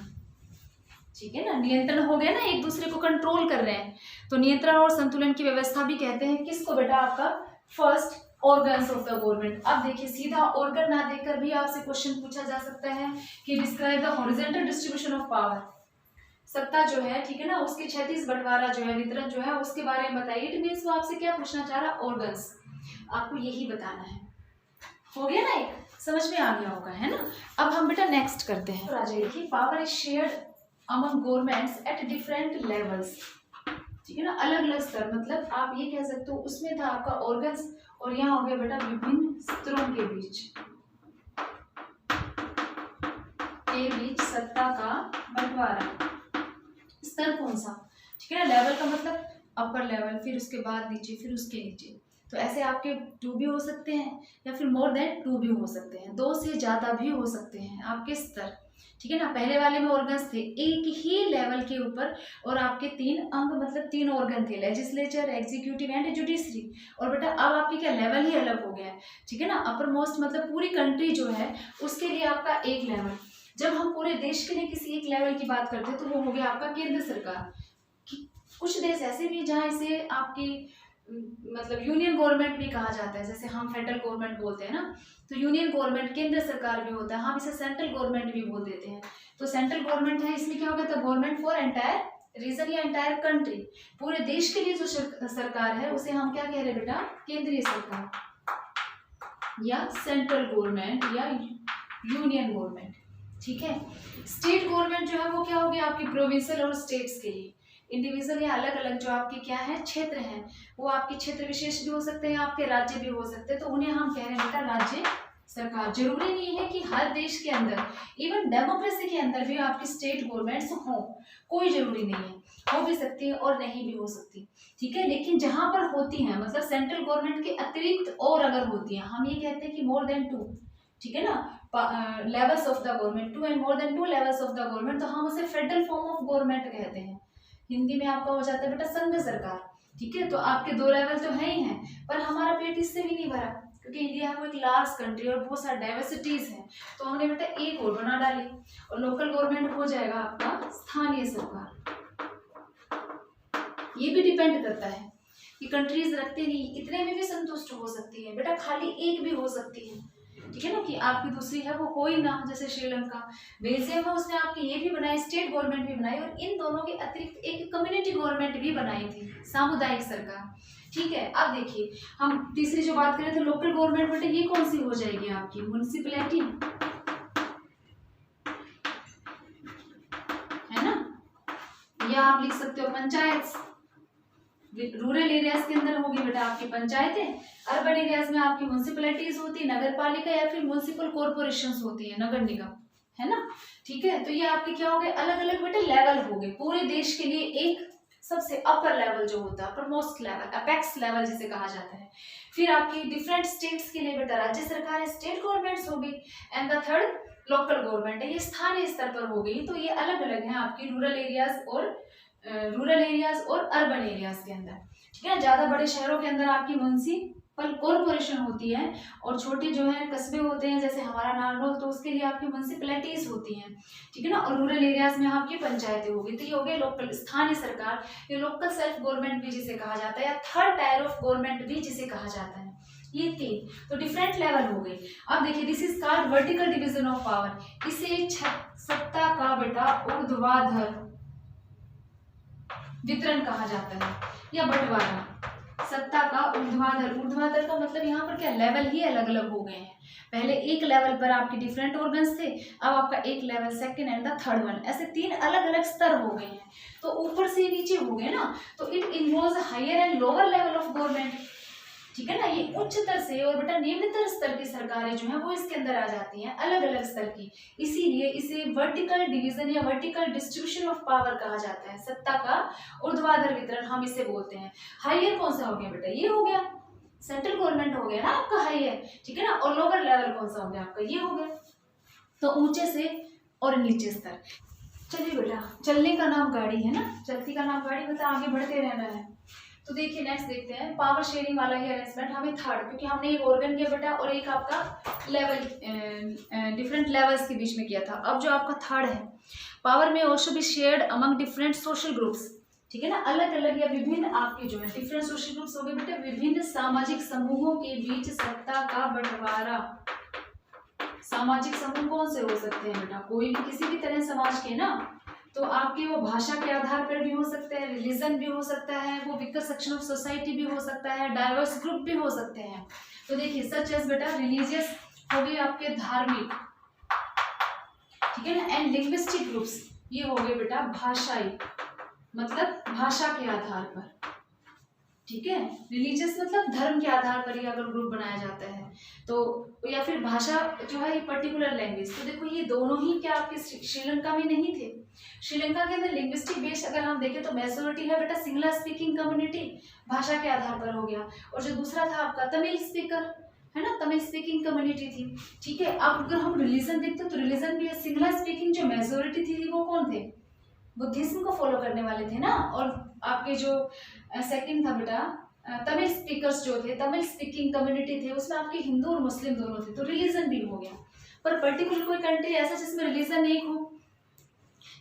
ठीक है ना। नियंत्रण हो गया ना, एक दूसरे को कंट्रोल कर रहे हैं, तो नियंत्रण और संतुलन की व्यवस्था भी कहते हैं किसको बेटा? आपका first organs of the government. अब देखिए सीधा ऑर्गन ना देखकर भी आपसे क्वेश्चन पूछा जा सकता है कि describe the horizontal distribution of power. सत्ता जो है, ठीक है ना, उसके क्षैतिज बंटवारा जो है, वितरण जो है, उसके बारे में बताइए। इट मीन्स वो आपसे क्या पूछना चाह रहा है? ऑर्गन्स। आपको यही बताना है। हो गया ना, एक समझ में आ गया होगा, है ना। अब हम बेटा नेक्स्ट करते हैं। राजा देखिए, power is shared among governments at different levels. ठीक है ना, अलग अलग स्तर, मतलब आप ये कह सकते हो उसमें था आपका ऑर्गन्स और यहाँ हो गया बेटा विभिन्न स्तरों के बीच सत्ता का बंटवारा। स्तर कौन सा? ठीक है ना, लेवल का मतलब अपर लेवल, फिर उसके बाद नीचे, फिर उसके नीचे। तो ऐसे आपके 2 भी हो सकते हैं या फिर मोर देन 2 भी हो सकते हैं, 2 से ज्यादा भी हो सकते हैं आपके स्तर। ठीक है ना। पहले वाले में ऑर्गन्स थे एक ही लेवल के ऊपर और आपके 3 अंग मतलब 3 ऑर्गन थे, लेजिस्लेचर, एग्जीक्यूटिव एंड जुडिशरी। और बेटा अब आपके क्या लेवल ही अलग हो गया है। ठीक है ना। अपर मोस्ट मतलब पूरी कंट्री जो है उसके लिए आपका एक लेवल। जब हम पूरे देश के लिए किसी एक लेवल की बात करते हैं तो वो हो गया आपका केंद्र सरकार। कुछ देश ऐसे भी जहाँ इसे आपकी मतलब यूनियन गवर्नमेंट भी कहा जाता है, जैसे हम फेडरल गवर्नमेंट बोलते हैं ना, तो यूनियन गवर्नमेंट केंद्र सरकार भी होता है, हम इसे सेंट्रल गवर्नमेंट भी बोल देते हैं। तो सेंट्रल गवर्नमेंट है, इसमें क्या होगा? तो गवर्नमेंट फॉर एंटायर रीजन या एंटायर कंट्री, पूरे देश के लिए जो सरकार है उसे हम क्या कह रहे हैं बेटा? केंद्रीय सरकार या सेंट्रल गवर्नमेंट या यूनियन गवर्नमेंट। ठीक है। स्टेट गवर्नमेंट जो है वो क्या हो गया? आपकी प्रोविंशियल और स्टेट्स के लिए। इंडिविजुअल या अलग अलग जो आपके क्या है क्षेत्र हैं, वो आपके क्षेत्र विशेष भी हो सकते हैं, आपके राज्य भी हो सकते हैं, तो उन्हें हम कह रहे हैं बेटा राज्य सरकार। जरूरी नहीं है कि हर देश के अंदर, इवन डेमोक्रेसी के अंदर भी आपकी स्टेट गवर्नमेंट्स हो, कोई जरूरी नहीं है, हो भी सकती है और नहीं भी हो सकती। ठीक है। लेकिन जहां पर होती हैं मतलब सेंट्रल गवर्नमेंट के अतिरिक्त और अगर होती हैं, हम ये कहते हैं कि मोर देन 2, ठीक है ना, levels of the government, 2 and more than 2 levels of the government, तो हम उसे फेडरल फॉर्म ऑफ गवर्नमेंट कहते हैं। हिंदी में आपका हो जाता है बेटा संघ सरकार। ठीक है। तो आपके 2 लेवल तो है ही हैं, पर हमारा पेट इससे भी नहीं भरा, क्योंकि इंडिया है वो एक लार्ज कंट्री और बहुत सारी डाइवर्सिटीज है, तो हमने बेटा एक और बना डाली और लोकल गवर्नमेंट हो जाएगा आपका स्थानीय सरकार। ये भी डिपेंड करता है कि कंट्रीज रखते नहीं, इतने में भी संतुष्ट हो सकती है बेटा, खाली एक भी हो सकती है, ठीक है ना, कि आपकी दूसरी है वो कोई ना, जैसे श्रीलंका, बेल्जियम है उसने आपकी ये भी बनाई, स्टेट गवर्नमेंट भी बनाई, और इन दोनों के अतिरिक्त एक कम्युनिटी गवर्नमेंट भी बनाई थी, सामुदायिक सरकार। ठीक है, अब देखिए हम तीसरी जो बात करें तो लोकल गवर्नमेंट बेटा ये कौन सी हो जाएगी आपकी, म्युनिसिपैलिटी, है ना, या आप लिख सकते हो पंचायत। रूरल एरियाज के अंदर होगी बेटा आपकी पंचायतें, अर्बन एरियाज में आपकी म्युनिसिपैलिटीज होती है, नगर पालिका या फिर म्युनिसिपल कॉर्पोरेशंस होती है, नगर निगम, है ना। ठीक है, तो ये आपके क्या हो गए, अलग अलग बेटे लेवल हो गए, पूरे देश के लिए एक सबसे अपर लेवल जो होता है, upper most level, apex level जिसे कहा जाता है। फिर आपकी डिफरेंट स्टेट्स के लिए बेटा राज्य सरकार है, स्टेट गवर्नमेंट्स होगी, and the third local government है, ये स्थानीय स्तर पर हो गई। तो ये अलग अलग है आपकी रूरल एरियाज और अर्बन एरियाज के अंदर, ठीक है ना। ज्यादा बड़े शहरों के अंदर आपकी म्युनिसिपल कॉर्पोरेशन होती है, और छोटे जो है कस्बे होते हैं जैसे हमारा नारनौल, तो उसके लिए आपकी म्युनिसिपैलिटीज होती हैं, ठीक है ना, और रूरल एरियाज में आपकी पंचायतें होगी। तो ये हो गए लोकल, स्थानीय सरकार, ये लोकल सेल्फ गवर्नमेंट भी जिसे कहा जाता है, या थर्ड टायर ऑफ गवर्नमेंट भी जिसे कहा जाता है। ये तीन तो डिफरेंट लेवल हो गए। अब देखिए this is called vertical division of power, इसे सत्ता का बेटा ऊर्ध्वाधर वितरण कहा जाता है, या बंटवारा, सत्ता का ऊर्ध्वाधर। ऊर्ध्वाधर का मतलब यहाँ पर क्या, लेवल ही अलग अलग हो गए हैं। पहले एक लेवल पर आपके डिफरेंट ऑर्गन्स थे, अब आपका एक level, second and the third one, ऐसे तीन अलग अलग स्तर हो गए हैं। तो ऊपर से नीचे हो गए ना, तो it involves higher and lower level of government, ठीक है ना। ये उच्चतर से और बेटा निम्नतर स्तर की सरकारें जो है वो इसके अंदर आ जाती हैं, अलग अलग स्तर की, इसीलिए इसे वर्टिकल डिवीजन या वर्टिकल डिस्ट्रीब्यूशन ऑफ पावर कहा जाता है, सत्ता का ऊर्ध्वाधर वितरण हम इसे बोलते हैं। हायर कौन सा हो गया बेटा, ये हो गया सेंट्रल गवर्नमेंट हो गया ना आपका हायर, ठीक है ना, और लोअर लेवल कौन सा हो गया आपका, ये हो गया। तो ऊंचे से और नीचे स्तर। चलिए बेटा, चलने का नाम गाड़ी है ना, चलती का नाम गाड़ी, मतलब आगे बढ़ते रहना है। तो देखिए नेक्स्ट देखते हैं पावर शेयरिंग वाला ही अरेंजमेंट, हमें थर्ड, क्योंकि हमने एक ऑर्गन किया बेटा और एक आपका लेवल डिफरेंट लेवल्स के बीच में किया था। अब जो आपका थर्ड है, पावर में also be shared among different social groups, ठीक है ना, अलग अलग या विभिन्न आपके जो है डिफरेंट सोशल ग्रुप्स हो गए बेटा, विभिन्न सामाजिक समूहों के बीच सत्ता का बंटवारा। सामाजिक समूह कौन से हो सकते हैं बेटा, कोई भी किसी भी तरह समाज के ना, तो आपके वो भाषा के आधार पर भी हो सकते हैं, रिलीजन भी हो सकता है, वो वीकर सेक्शन ऑफ सोसाइटी भी हो सकता है, डाइवर्स ग्रुप भी हो सकते हैं। तो देखिए सच एज बेटा रिलीजियस हो गए आपके धार्मिक, ठीक है ना, एंड लिंग्विस्टिक ग्रुप्स, ये हो गए बेटा भाषाई, मतलब भाषा के आधार पर, ठीक है। रिलीजियस मतलब धर्म के आधार पर ही अगर ग्रुप बनाया जाता है तो, या फिर भाषा जो है पर्टिकुलर लैंग्वेज। तो देखो ये दोनों ही क्या आपके श्रीलंका में नहीं थे। श्रीलंका के अंदर लिंग्विस्टिक बेस अगर हम देखें तो मेजोरिटी है बेटा सिंगला स्पीकिंग कम्युनिटी, भाषा के आधार पर हो गया, और जो दूसरा था आपका तमिल स्पीकर, है ना, तमिल स्पीकिंग कम्युनिटी थी, ठीक है। अब अगर हम रिलीजन देखते तो रिलीजन भी सिंगला स्पीकिंग जो मेजोरिटी थी वो कौन थे, बुद्धिज्म को फॉलो करने वाले थे ना, और आपके जो सेकंड था बेटा तमिल स्पीकर्स जो थे, तमिल स्पीकिंग कम्युनिटी थे, उसमें आपके हिंदू और मुस्लिम दोनों थे, तो रिलीजन भी हो गया। पर पर्टिकुलर कोई कंट्री ऐसा जिसमें रिलीजन एक हो,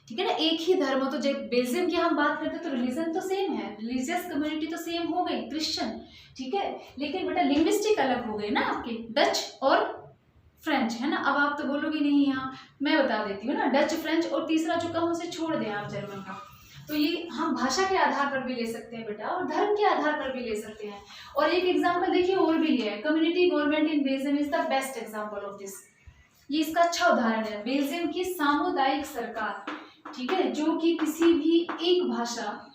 ठीक है ना, एक ही धर्म हो, तो जब बेल्जियम की हम बात करते हैं तो रिलीजन तो सेम है, रिलीजियस कम्युनिटी तो सेम हो गई क्रिश्चियन, ठीक है, लेकिन बेटा लिंग्विस्टिक अलग हो गए ना आपके, डच और फ्रेंच, है ना। अब आप तो बोलोगे नहीं, यहाँ मैं बता देती हूँ ना, डच, फ्रेंच, और तीसरा जो कहूँ उसे छोड़ दें आप, जर्मन का। तो ये हम भाषा के आधार पर भी ले सकते हैं बेटा, और धर्म के आधार पर भी ले सकते हैं। और एक एग्जाम्पल देखिए और भी लिया है, community government in Belgium is the best example of this, ये इसका अच्छा उदाहरण है, बेल्जियम की सामुदायिक सरकार, ठीक है, जो कि किसी भी एक भाषा,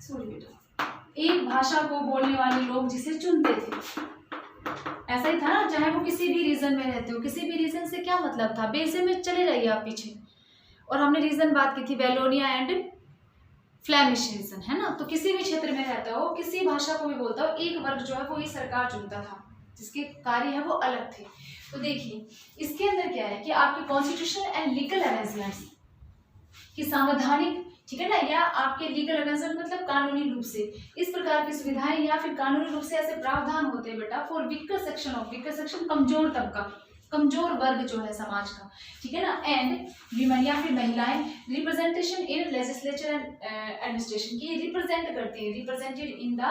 सॉरी बेटा, एक भाषा को बोलने वाले लोग जिसे चुनते थे, ऐसा ही था ना, चाहे वो किसी भी रीजन में रहते हो। किसी भी रीजन से क्या मतलब था, बेल्जियम में चले जाइए आप पीछे, और हमने रीजन बात की थी वैलोनिया एंड फ्लेमिश रीजन, है ना, तो किसी भी क्षेत्र में रहता हो, किसी भाषा को भी बोलता हो, एक वर्ग जो है वो ही सरकार चुनता था, जिसके कार्य है वो अलग थे। तो देखिए इसके अंदर क्या है कि आपके कॉन्स्टिट्यूशन एंड लीगल अरेंजमेंट्स की संवैधानिक ठीक है ना, या आपके लीगल अगेंस्ट मतलब कानूनी रूप से इस प्रकार की सुविधाएं या फिर कानूनी रूप से ऐसे प्रावधान होते हैं बेटा for weaker section of, weaker section कमजोर तबका, कमजोर वर्ग जो है समाज का, ठीक है ना, एंड विमेन या फिर महिलाएं representation in legislature and administration की रिप्रेजेंट करती है, रिप्रेजेंटेड इन द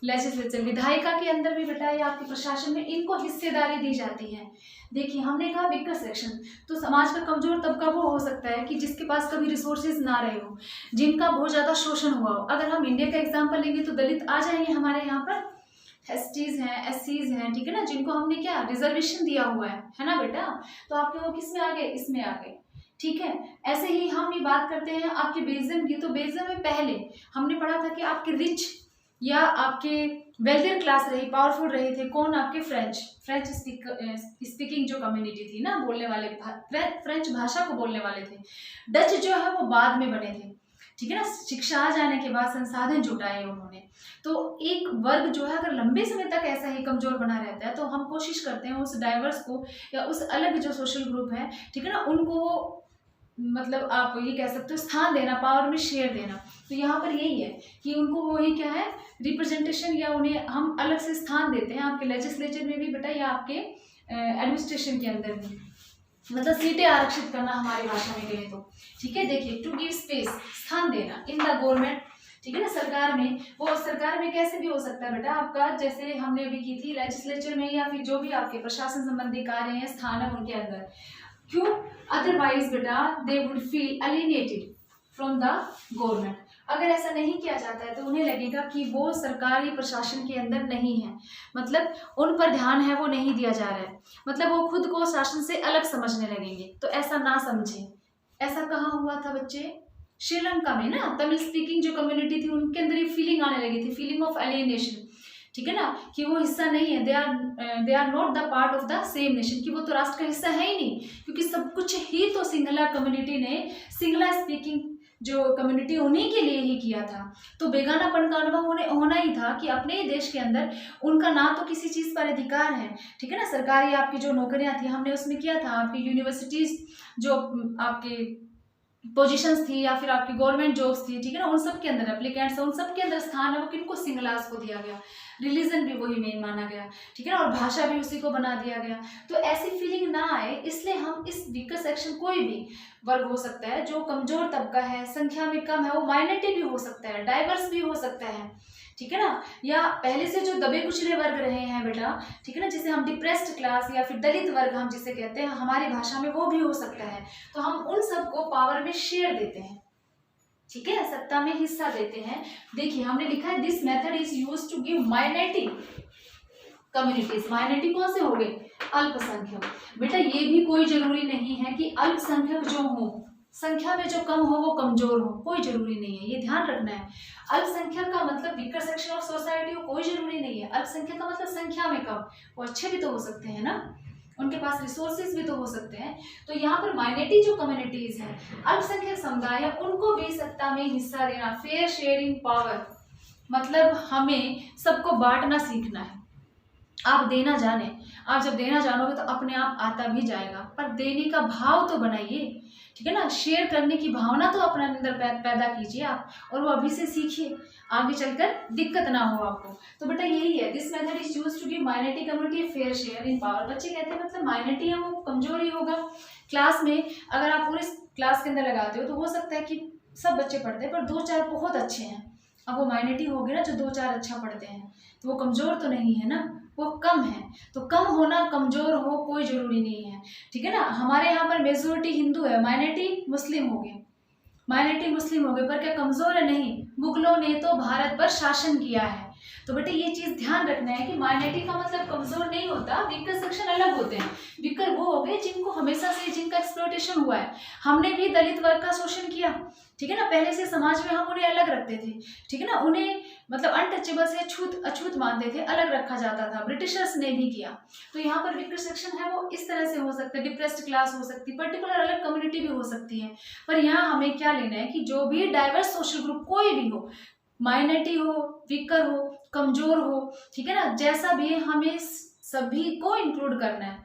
लेजिस्लेचर, विधायिका के अंदर भी बेटा या आपके प्रशासन में इनको हिस्सेदारी दी जाती है। देखिए हमने कहा वीकर सेक्शन, तो समाज का कमजोर तबका वो हो सकता है कि जिसके पास कभी रिसोर्सेज ना रहे हो, जिनका बहुत ज्यादा शोषण हुआ हो। अगर हम इंडिया का एग्जाम्पल लेंगे तो दलित आ जाएंगे हमारे यहाँ पर, एसटीज हैं, एससीज हैं, ठीक है ना, जिनको हमने क्या रिजर्वेशन दिया हुआ है ना बेटा, तो आपके वो किस में आ गए, इसमें आ गए, ठीक है। ऐसे ही हम ये बात करते हैं आपके बेइज्जम की, तो बेइज्जम में पहले हमने पढ़ा था कि आपके रिच या आपके वेल्थियर क्लास रही, पावरफुल रहे थे कौन, आपके फ्रेंच स्पीकिंग जो कम्युनिटी थी ना, बोलने वाले फ्रेंच भाषा को बोलने वाले थे। डच जो है वो बाद में बने थे, ठीक है ना, शिक्षा आ जाने के बाद संसाधन जुटाए उन्होंने। तो एक वर्ग जो है अगर लंबे समय तक ऐसा ही कमजोर बना रहता है, तो हम कोशिश करते हैं उस डाइवर्स को या उस अलग जो सोशल ग्रुप है, ठीक है ना, उनको मतलब आप ये कह सकते हो स्थान देना, पावर में शेयर देना। तो यहाँ पर यही है कि उनको वो ही क्या है रिप्रेजेंटेशन, या उन्हें हम अलग से स्थान देते हैं आपके लेजिस्लेचर में भी बेटा या आपके एडमिनिस्ट्रेशन के अंदर भी, मतलब सीटें आरक्षित करना हमारी भाषा में कहें तो, ठीक है। देखिए टू गिव स्पेस, स्थान देना इन द गवर्नमेंट, ठीक है ना, सरकार में। वो सरकार में कैसे भी हो सकता है बेटा आपका, जैसे हमने अभी की थी लेजिस्लेचर में या फिर जो भी आपके प्रशासन संबंधी कार्य हैं स्थान है उनके अंदर। क्यों, अदरवाइज बेटा they would feel alienated from the government. अगर ऐसा नहीं किया जाता है तो उन्हें लगेगा कि वो सरकारी प्रशासन के अंदर नहीं है, मतलब उन पर ध्यान है वो नहीं दिया जा रहा है, मतलब वो खुद को शासन से अलग समझने लगेंगे। तो ऐसा ना समझे। ऐसा कहाँ हुआ था बच्चे, श्रीलंका में ना, तमिल स्पीकिंग जो कम्युनिटी थी उनके अंदर ये फीलिंग आने लगी थी, फीलिंग ऑफ एलिनेशन, ठीक है ना, कि वो हिस्सा नहीं है, they are not the part of the same nation, कि वो तो राष्ट्र का हिस्सा है ही नहीं, क्योंकि सब कुछ ही तो सिंगला कम्युनिटी ने, सिंगला स्पीकिंग जो कम्युनिटी उन्हीं के लिए ही किया था। तो बेगानापन का अनुभव उन्हें होना ही था कि अपने ही देश के अंदर उनका ना तो किसी चीज़ पर अधिकार है, ठीक है ना, सरकारी आपकी जो नौकरियां थी हमने उसमें किया था, आपकी यूनिवर्सिटीज जो आपके पोजीशंस थी या फिर आपकी गवर्नमेंट जॉब्स थी, ठीक है ना, उन सब के अंदर एप्लीकेंट्स, उन सब के अंदर स्थान है वो किनको, सिंगलास को दिया गया, रिलीजन भी वही मेन माना गया, ठीक है ना, और भाषा भी उसी को बना दिया गया। तो ऐसी फीलिंग ना आए, इसलिए हम इस वीकर सेक्शन, कोई भी वर्ग हो सकता है जो कमजोर तबका है, संख्या में कम है, वो माइनॉरिटी भी हो सकता है, डाइवर्स भी हो सकता है, ठीक है ना, या पहले से जो दबे कुचले वर्ग रहे हैं बेटा, ठीक है ना, जिसे हम डिप्रेस्ड क्लास या फिर दलित वर्ग हम जिसे कहते हैं हमारी भाषा में, वो भी हो सकता है। तो हम उन सबको पावर में शेयर देते हैं, ठीक है, सत्ता में हिस्सा देते हैं। देखिए हमने लिखा है this method is used to give minority communities, minority कौन से हो गए, अल्पसंख्यक। बेटा ये भी कोई जरूरी नहीं है कि अल्पसंख्यक जो हो, संख्या में जो कम हो वो कमजोर हो, कोई जरूरी नहीं है, ये ध्यान रखना है। अल्पसंख्यक का मतलब वीकर सेक्शन ऑफ सोसाइटी हो, कोई जरूरी नहीं है। अल्पसंख्यक का मतलब संख्या में कम, वो अच्छे भी तो हो सकते हैं ना, उनके पास रिसोर्सेज भी तो हो सकते हैं। तो यहाँ पर माइनॉरिटी जो कम्युनिटीज हैं, अल्पसंख्यक समुदाय है, उनको भी सत्ता में हिस्सा देना, फेयर शेयरिंग पावर, मतलब हमें सबको बांटना सीखना है। आप देना जाने, आप जब देना जानोगे तो अपने आप आता भी जाएगा, पर देने का भाव तो बनाइए, ठीक है ना, शेयर करने की भावना तो अपने अंदर पैदा कीजिए आप, और वो अभी से सीखिए, आगे चलकर दिक्कत ना हो आपको। तो बेटा यही है, this method is used to give minority community fair share in power. बच्चे कहते हैं मतलब माइनॉरिटी है वो कमजोर ही होगा क्लास में, अगर आप पूरे क्लास के अंदर लगाते हो तो हो सकता है कि सब बच्चे पढ़ते हैं पर 2-4 बहुत अच्छे हैं, अब वो माइनॉरिटी होगी ना जो 2-4 अच्छा पढ़ते हैं, तो वो कमजोर तो नहीं है ना, वो कम है। तो कम होना, कमजोर हो, कोई जरूरी नहीं है, ठीक है ना। हमारे यहाँ पर मेजोरिटी हिंदू है, माइनॉरिटी मुस्लिम हो गए, माइनॉरिटी मुस्लिम हो गए, पर क्या कमजोर है, नहीं, मुगलों ने तो भारत पर शासन किया है। तो बेटे ये चीज ध्यान रखना है कि माइनॉरिटी का मतलब कमजोर नहीं होता, वीकर सेक्शन अलग होते हैं। वीकर वो हो गए जिनको हमेशा से, जिनका एक्सप्लॉयटेशन हुआ है। हमने भी दलित वर्ग का शोषण किया, ठीक है ना, पहले से समाज में हम उन्हें अलग रखते थे, ठीक है ना, उन्हें मतलब अनटचेबल से अछूत मानते थे, अलग रखा जाता था, ब्रिटिशर्स ने भी किया। तो यहाँ पर वीकर सेक्शन है वो इस तरह से हो सकता है, डिप्रेस्ड क्लास हो सकती है, पर्टिकुलर अलग कम्युनिटी भी हो सकती है। पर यहाँ हमें क्या लेना है कि जो भी डाइवर्स सोशल ग्रुप कोई भी हो, माइनॉरिटी हो, वीकर हो, कमजोर हो, ठीक है ना, जैसा भी है, हमें सभी को इंक्लूड करना है,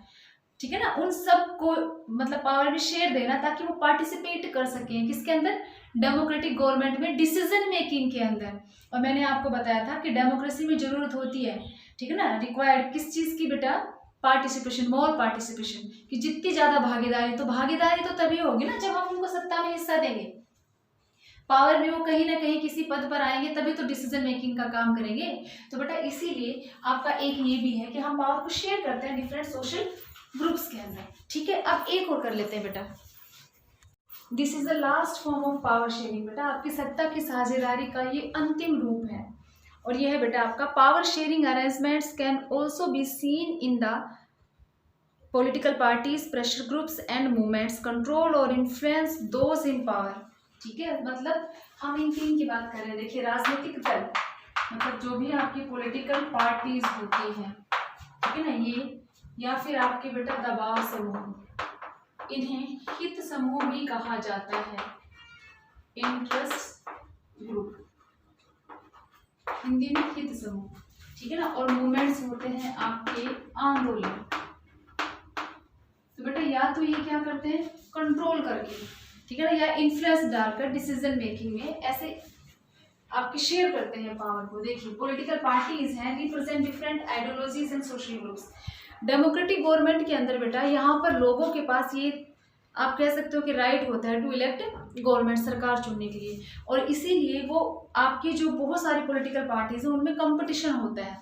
ठीक है ना, उन सब को मतलब पावर में शेयर देना ताकि वो पार्टिसिपेट कर सकें किसके अंदर, डेमोक्रेटिक गवर्नमेंट में डिसीजन मेकिंग के अंदर। और मैंने आपको बताया था कि डेमोक्रेसी में जरूरत होती है, ठीक है ना, रिक्वायर्ड किस चीज़ की बेटा, पार्टिसिपेशन, मोर पार्टिसिपेशन, कि जितनी ज़्यादा भागीदारी, तो भागीदारी तो तभी होगी ना जब हम उनको सत्ता में हिस्सा देंगे, पावर में वो कहीं ना कहीं किसी पद पर आएंगे, तभी तो डिसीजन मेकिंग का काम करेंगे। तो बेटा इसीलिए आपका एक ये भी है कि हम पावर को शेयर करते हैं डिफरेंट सोशल ग्रुप्स के अंदर, ठीक है। अब एक और कर लेते हैं बेटा, this is the last form of power sharing. बेटा आपकी सत्ता की साझेदारी का ये अंतिम रूप है, और यह है बेटा आपका power sharing arrangements can also be seen in the political parties, pressure groups and movements, control और इन्फ्लुएंस दोज इन पावर। ठीक है, मतलब हम इन तीन की बात कर रहे हैं। देखिए राजनीतिक दल, मतलब जो भी आपकी पॉलिटिकल पार्टीज होती हैं, ठीक है ना, ये या फिर आपके बेटा दबाव समूह, इन्हें हित समूह भी कहा जाता है, इंटरेस्ट ग्रुप, हिंदी में हित समूह, ठीक है ना। और मूवमेंट्स होते हैं आपके आंदोलन। तो बेटा या तो ये क्या करते हैं, कंट्रोल करके, ठीक है ना, या इन्फ्लुएंस डालकर डिसीजन मेकिंग में ऐसे आपके शेयर करते हैं पावर को। देखिए पॉलिटिकल पार्टीज हैं, represent different ideologies and social groups. Democratic government के अंदर बेटा यहाँ पर लोगों के पास ये आप कह सकते हो कि राइट होता है टू इलेक्ट गवर्नमेंट, सरकार चुनने के लिए, और इसीलिए वो आपकी जो बहुत सारी पॉलिटिकल पार्टीज हैं उनमें कंपटीशन होता है,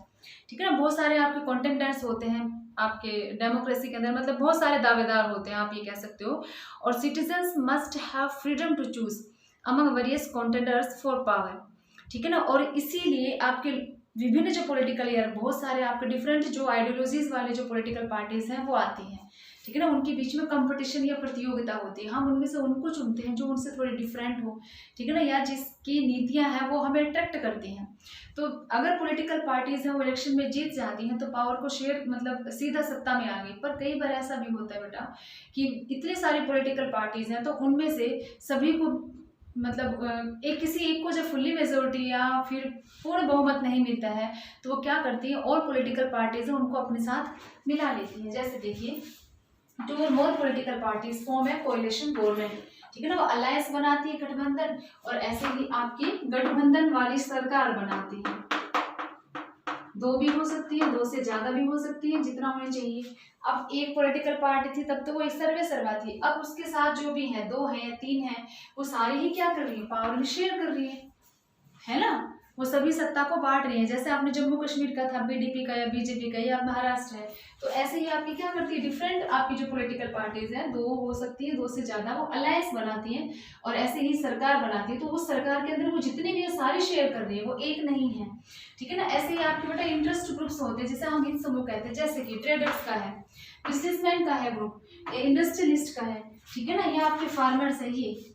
ठीक है ना। बहुत सारे आपके कॉन्टेंडेंट्स होते हैं आपके डेमोक्रेसी के अंदर, मतलब बहुत सारे दावेदार होते हैं, आप ये कह सकते हो। और citizens must have freedom to choose among various contenders for power, ठीक है ना। और इसीलिए आपके विभिन्न जो पॉलिटिकल ईयर, बहुत सारे आपके डिफरेंट जो आइडियोलॉजीज वाले जो पॉलिटिकल पार्टीज हैं वो आती हैं, ठीक है ना। उनके बीच में कंपटीशन या प्रतियोगिता होती है, हम उनमें से उनको चुनते हैं जो उनसे थोड़ी डिफरेंट हो, ठीक है ना, या जिसकी नीतियां हैं वो हमें अट्रैक्ट करती हैं। तो अगर पॉलिटिकल पार्टीज हैं वो इलेक्शन में जीत जाती हैं तो पावर को शेयर, मतलब सीधा सत्ता में आ गई। पर कई बार ऐसा भी होता है बेटा कि इतने सारी पॉलिटिकल पार्टीज हैं तो उनमें से सभी को, मतलब एक किसी एक को जब फुल्ली मेजोरिटी या फिर पूर्ण बहुमत नहीं मिलता है तो वो क्या करती है, और पॉलिटिकल पार्टीज हैं उनको अपने साथ मिला लेती हैं। जैसे देखिए टू और मोर पॉलिटिकल पार्टीज फॉर्म है कोalition गवर्नमेंट, ठीक है ना, वो अलायंस बनाती है, गठबंधन, और ऐसे ही आपकी गठबंधन वाली सरकार बनाती है। दो भी हो सकती है, दो से ज्यादा भी हो सकती है, जितना होना चाहिए। अब एक पॉलिटिकल पार्टी थी तब तो वो एक सर्वे सरवा थी, अब उसके साथ जो भी है, दो है या तीन है, वो सारी ही क्या कर रही है, पावर में शेयर कर रही है ना, वो सभी सत्ता को बांट रही है। जैसे आपने जम्मू कश्मीर का था, बीडीपी का या बीजेपी का, या महाराष्ट्र है, तो ऐसे ही आपकी क्या करती है, डिफरेंट आपकी जो पॉलिटिकल पार्टीज हैं, दो हो सकती है, दो से ज्यादा, वो अलायंस बनाती हैं और ऐसे ही सरकार बनाती है। तो उस सरकार के अंदर वो जितने भी है सारी शेयर कर रही है, वो एक नहीं है, ठीक है ना। ऐसे ही आपके बेटा इंटरेस्ट ग्रुप्स होते हैं, जिसे हम हित समूह कहते हैं, जैसे कि ट्रेडर्स का है, बिजनेसमैन का है ग्रुप, इंडस्ट्रियलिस्ट का है, ठीक है ना, ये आपके फार्मर्स है, ये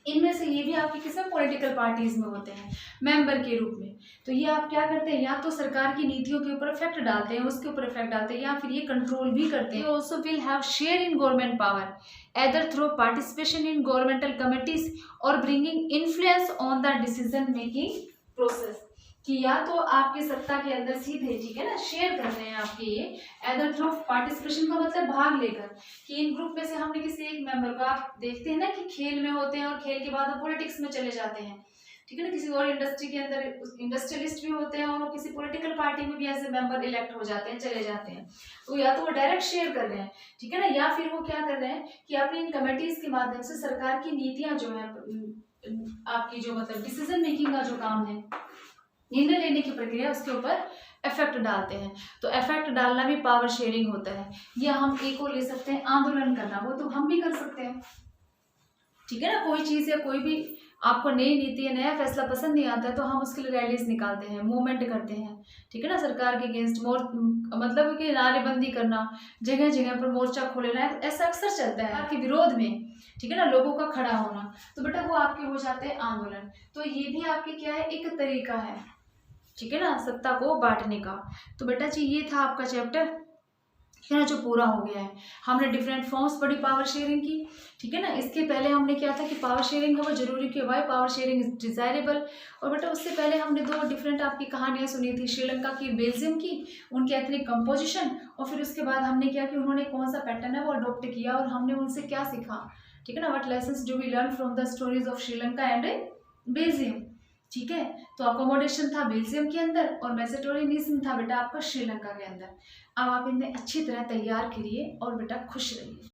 इनमें से ये भी आपके किसी पॉलिटिकल पार्टीज में होते हैं मेंबर के रूप में। तो ये आप क्या करते हैं, या तो सरकार की नीतियों के ऊपर इफेक्ट डालते हैं, उसके ऊपर इफेक्ट डालते हैं, या फिर ये कंट्रोल भी करते हैं। Also will have share in government power either through participation in governmental committees और bringing influence on the decision making process, कि या तो आपकी सत्ता के अंदर सीधे, ठीक है ना, शेयर कर रहे हैं आपके ये, एदर थ्रू पार्टिसिपेशन का मतलब भाग लेकर, कि इन ग्रुप में से हमने किसी एक मेंबर को, आप देखते हैं ना कि खेल में होते हैं और खेल के बाद वो पॉलिटिक्स में चले जाते हैं, ठीक है ना, किसी और इंडस्ट्री के अंदर इंडस्ट्रियलिस्ट भी होते हैं और वो किसी पॉलिटिकल पार्टी में भी एज ए मेंबर इलेक्ट हो जाते हैं, चले जाते हैं। तो या तो वो डायरेक्ट शेयर कर रहे हैं, ठीक है ना, या फिर वो क्या कर रहे हैं कि अपनी इन कमेटीज के माध्यम से सरकार की नीतियां जो है, आपकी जो मतलब डिसीजन मेकिंग का जो काम है, निर्णय लेने की प्रक्रिया, उसके ऊपर इफेक्ट डालते हैं। तो इफेक्ट डालना भी पावर शेयरिंग होता है। या हम एक और ले सकते हैं आंदोलन करना, वो तो हम भी कर सकते हैं, ठीक है ना। कोई चीज़ या कोई भी आपको नई नीति या नया फैसला पसंद नहीं आता है तो हम उसके लिए रैलीज निकालते हैं, मूवमेंट करते हैं, ठीक है ना, सरकार के अगेंस्ट मतलब कि नारेबंदी करना, जगह जगह पर मोर्चा खोलना, ऐसा अक्सर चलता है आपके विरोध में, ठीक है ना, लोगों का खड़ा होना। तो बेटा वो आपके हो जाते हैं आंदोलन। तो ये भी आपके क्या है, एक तरीका है, ठीक है ना, सत्ता को बांटने का। तो बेटा जी ये था आपका चैप्टर, ठीक है ना, जो पूरा हो गया है। हमने डिफरेंट फॉर्म्स पढ़ी पावर शेयरिंग की, ठीक है ना। इसके पहले हमने क्या था कि पावर शेयरिंग है वो जरूरी क्यों, why power sharing is desirable. और बेटा उससे पहले हमने दो डिफरेंट आपकी कहानियां सुनी थी, श्रीलंका की, बेल्जियम की, उनके एथनिक कंपोजिशन, और फिर उसके बाद हमने क्या कि उन्होंने कौन सा पैटर्न है वो अडोप्ट किया और हमने उनसे क्या सीखा, ठीक है ना, what lessons do we learn from the stories of Sri Lanka and Belgium. ठीक है, तो अकोमोडेशन था बेल्जियम के अंदर और मैसेडोनियनिज्म था बेटा आपका श्रीलंका के अंदर। अब आप इन्हें अच्छी तरह तैयार करिए और बेटा खुश रहिए।